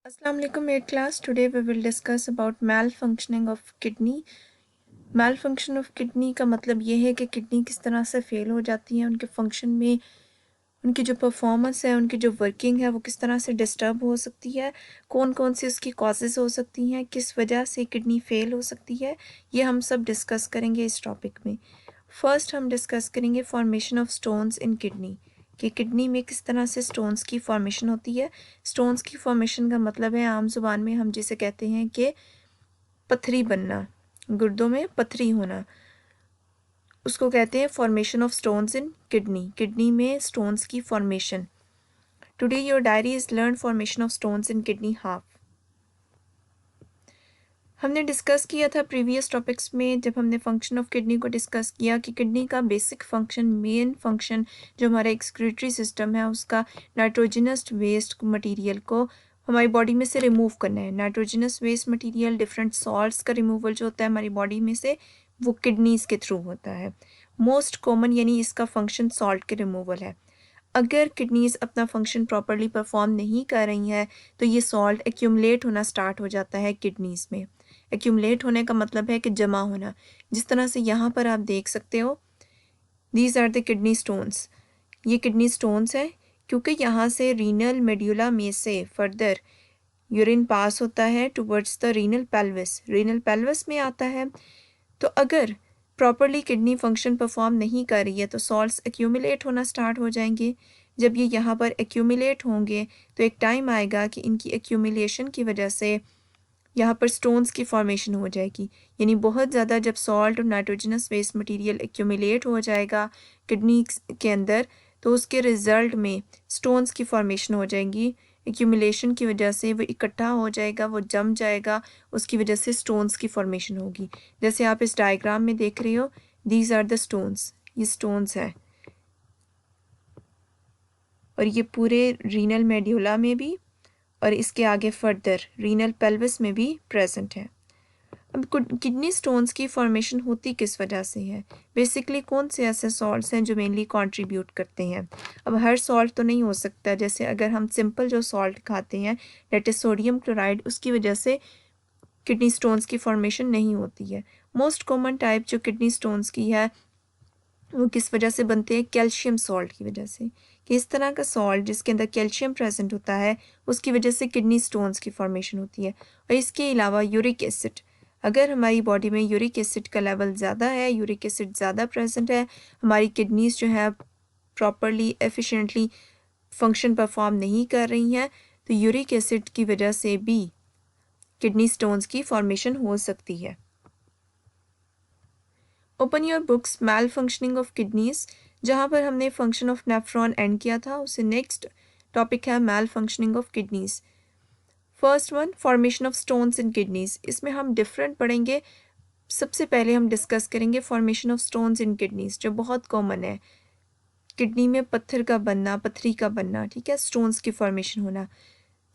Assalamu alaikum 8th class. Today we will discuss about malfunctioning of kidney. Malfunction of kidney का मतलब ये है कि किडनी किस तरह से फेल हो जाती है, उनके फंक्शन में उनकी जो परफॉर्मेंस है, उनकी जो वर्किंग है वो किस तरह से डिस्टर्ब हो सकती है, कौन कौन सी उसकी कॉजेज़ हो सकती हैं, किस वजह से किडनी फेल हो सकती है, ये हम सब डिस्कस करेंगे इस टॉपिक में। फर्स्ट हम डिस्कस करेंगे formation of stones in kidney कि किडनी में किस तरह से स्टोन्स की फॉर्मेशन होती है। स्टोन्स की फॉर्मेशन का मतलब है आम जुबान में हम जिसे कहते हैं कि पथरी बनना, गुर्दों में पथरी होना, उसको कहते हैं formation of stones in kidney. Kidney में स्टोन्स की formation. Today your diary is learn formation of stones in kidney half. हमने डिस्कस किया था प्रीवियस टॉपिक्स में जब हमने फंक्शन ऑफ किडनी को डिस्कस किया कि किडनी का बेसिक फंक्शन, मेन फंक्शन जो हमारा एक्सक्रीटरी सिस्टम है उसका नाइट्रोजनस वेस्ट मटेरियल को हमारी बॉडी में से रिमूव करना है। Nitrogenous waste material, different salts का रिमूवल जो होता है हमारी बॉडी में से वो किडनीज के थ्रू होता है। मोस्ट कॉमन यानी इसका फंक्शन सॉल्ट के रिमूवल है। अगर किडनीज अपना फंक्शन प्रॉपरली परफॉर्म नहीं कर रही हैं तो ये सॉल्ट एक्यूमुलेट होना स्टार्ट हो जाता है किडनीज में। एक्यूमुलेट होने का मतलब है कि जमा होना। जिस तरह से यहाँ पर आप देख सकते हो, these are the kidney stones. ये किडनी स्टोन्स है क्योंकि यहाँ से रीनल मेड्यूला में से फर्दर यूरिन पास होता है towards the renal pelvis, renal pelvis में आता है। तो अगर प्रॉपरली किडनी फंक्शन परफॉर्म नहीं कर रही है तो सॉल्ट्स एक्यूमुलेट होना स्टार्ट हो जाएंगे। जब ये यहाँ पर एक्यूमुलेट होंगे तो एक टाइम आएगा कि इनकी एक्यूमुलेशन की वजह से यहाँ पर स्टोन्स की फॉर्मेशन हो जाएगी। यानी बहुत ज़्यादा जब सॉल्ट और नाइट्रोजनस वेस्ट मटेरियल एक्यूमुलेट हो जाएगा किडनी के अंदर तो उसके रिजल्ट में स्टोन्स की फॉर्मेशन हो जाएगी। एक्यूमुलेशन की वजह से वो इकट्ठा हो जाएगा, वो जम जाएगा, उसकी वजह से स्टोन्स की फॉर्मेशन होगी। जैसे आप इस डायग्राम में देख रहे हो, दीज आर द स्टोन्स, ये स्टोन्स है और ये पूरे रीनल मेड्यूला में भी और इसके आगे फर्दर रीनल पेल्विस में भी प्रेजेंट है। अब किडनी स्टोन्स की फॉर्मेशन होती किस वजह से है? बेसिकली कौन से ऐसे सॉल्ट्स हैं जो मेनली कंट्रीब्यूट करते हैं? अब हर सॉल्ट तो नहीं हो सकता। जैसे अगर हम सिंपल जो सॉल्ट खाते हैं दैट इज सोडियम क्लोराइड, उसकी वजह से किडनी स्टोन्स की फॉर्मेशन नहीं होती है। मोस्ट कॉमन टाइप जो किडनी स्टोन्स की है वो किस वजह से बनते हैं? कैल्शियम सॉल्ट की वजह से। कि इस तरह का सॉल्ट जिसके अंदर कैल्शियम प्रेजेंट होता है उसकी वजह से किडनी स्टोन्स की फॉर्मेशन होती है। और इसके अलावा यूरिक एसिड, अगर हमारी बॉडी में यूरिक एसिड का लेवल ज़्यादा है, यूरिक एसिड ज़्यादा प्रेजेंट है, हमारी किडनीज जो है प्रॉपरली एफिशिएंटली फंक्शन परफॉर्म नहीं कर रही हैं तो यूरिक एसिड की वजह से भी किडनी स्टोन्स की फॉर्मेशन हो सकती है। Open your books malfunctioning of kidneys, जहाँ पर हमने फंक्शन ऑफ नेफ्रॉन एंड किया था उससे नेक्स्ट टॉपिक है malfunctioning of kidneys. First one, formation of stones in kidneys. इसमें हम डिफरेंट पढ़ेंगे। सबसे पहले हम डिस्कस करेंगे formation of stones in kidneys जो बहुत कॉमन है। किडनी में पत्थर का बनना, पथरी का बनना, ठीक है, स्टोन्स की फॉर्मेशन होना।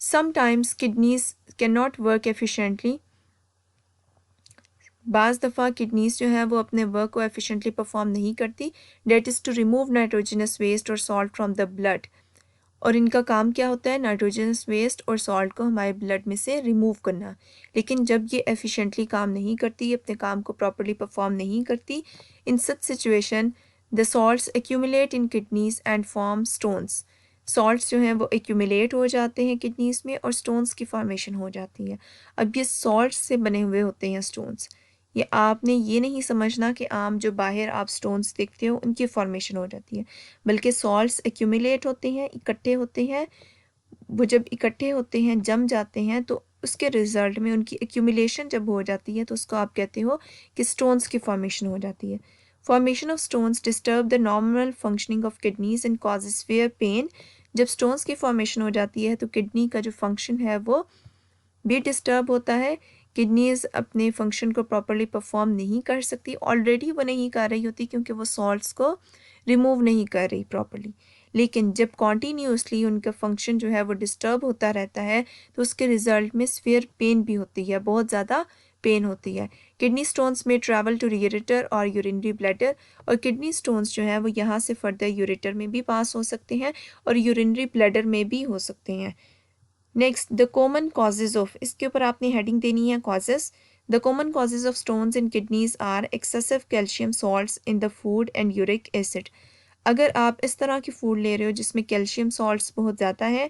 Sometimes kidneys can not work efficiently. बाज़ दफ़ा किडनीज जो है वो अपने वर्क को एफिशिएंटली परफॉर्म नहीं करती, that is to remove nitrogenous waste और सॉल्ट फ्रॉम द ब्लड। और इनका काम क्या होता है? नाइट्रोजनस वेस्ट और सॉल्ट को हमारे ब्लड में से रिमूव करना। लेकिन जब ये एफिशिएंटली काम नहीं करती, अपने काम को प्रॉपरली परफॉर्म नहीं करती, in such situation the salts accumulate in kidneys and form stones. Salts जो हैं वो एक्यूमुलेट हो जाते हैं किडनीज में और स्टोन्स की फॉर्मेशन हो जाती है। अब ये सॉल्ट्स से बने हुए होते हैं स्टोन्स। ये आपने ये नहीं समझना कि आम जो बाहर आप स्टोन्स देखते हो उनकी फॉर्मेशन हो जाती है, बल्कि सॉल्ट्स एक्यूमुलेट होते हैं, इकट्ठे होते हैं। वो जब इकट्ठे होते हैं, जम जाते हैं, तो उसके रिजल्ट में उनकी एक्यूमुलेशन जब हो जाती है तो उसको आप कहते हो कि स्टोन्स की फॉर्मेशन हो जाती है। Formation of stones disturb the normal functioning of kidneys and causes fair pain. जब स्टोन्स की फॉर्मेशन हो जाती है तो किडनी का जो फंक्शन है वो भी डिस्टर्ब होता है। किडनीज अपने फंक्शन को प्रॉपरली परफॉर्म नहीं कर सकती, ऑलरेडी वो नहीं कर रही होती क्योंकि वो सॉल्ट्स को रिमूव नहीं कर रही प्रॉपरली। लेकिन जब कॉन्टीन्यूसली उनका फंक्शन जो है वो डिस्टर्ब होता रहता है तो उसके रिजल्ट में सीवियर पेन भी होती है, बहुत ज़्यादा पेन होती है। किडनी स्टोन्स में ट्रैवल टू यूरेटर और यूरिनरी ब्लैडर, और किडनी स्टोन्स जो है वो यहाँ से फर्दर यूरेटर में भी पास हो सकते हैं और यूरिनरी ब्लैडर में भी हो सकते हैं। Next, the common causes of, इसके ऊपर आपने हेडिंग देनी है causes. The common causes of stones in kidneys are excessive calcium salts in the food and uric acid. अगर आप इस तरह की फूड ले रहे हो जिसमें कैल्शियम सॉल्ट्स बहुत ज़्यादा है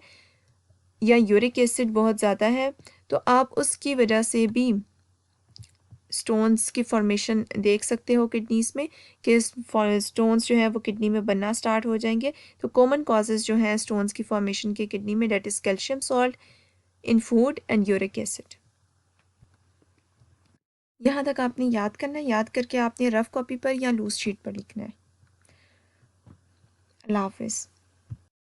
या यूरिक एसिड बहुत ज़्यादा है, तो आप उसकी वजह से भी स्टोन्स की फॉर्मेशन देख सकते हो किडनीज में, कि स्टोन्स जो है वो किडनी में बनना स्टार्ट हो जाएंगे। तो कॉमन कॉजेज जो हैं स्टोन्स की फॉर्मेशन के किडनी में, that is calcium salt in food and uric acid. यहाँ तक आपने याद करना है, याद करके आपने रफ कॉपी पर या लूज शीट पर लिखना है। अल्लाह हाफिज़।